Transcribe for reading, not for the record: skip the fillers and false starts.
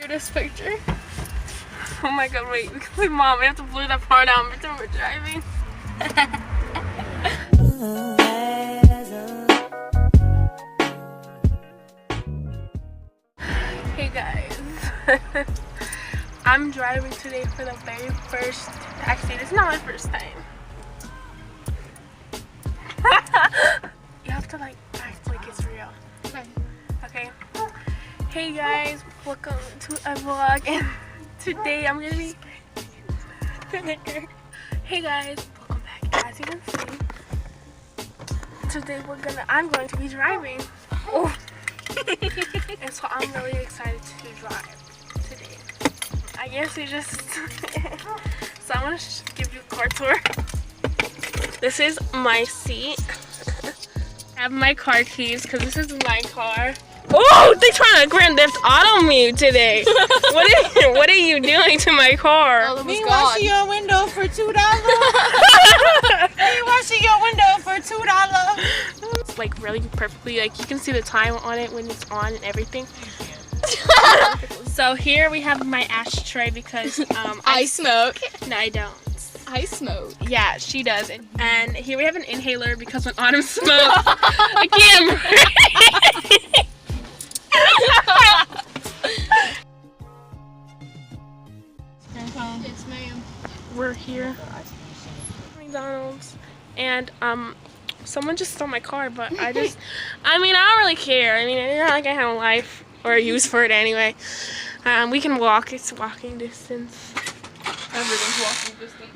this picture. Oh my god, wait. Wait, Mom, we have to blur that part out. Pretend we're driving. Hey guys. I'm driving today for the very first. Actually, this is not my first time. You have to like act like it's real. Okay. Hey guys, welcome to a vlog, and today I'm gonna be. Hey guys, welcome back. As you can see, today I'm going to be driving. Oh. And so I'm really excited to drive today. I guess we just. So I'm gonna give you a car tour. This is my seat. I have my car keys because this is my car. Oh, they trying to Grand Theft Auto me today. What are you doing to my car? Me washing your window for $2. Me washing your window for $2. It's like really perfectly, like you can see the time on it when it's on and everything. So here we have my ashtray because I smoke. No, I don't. I smoke. Yeah, she does. And here we have an inhaler because when Autumn smokes, I can't breathe. Yes, ma'am. We're here at McDonald's, and someone just stole my car, but I mean, I don't really care. I mean, it's not like I have a life or a use for it anyway. We can walk. It's walking distance. Everything's walking distance.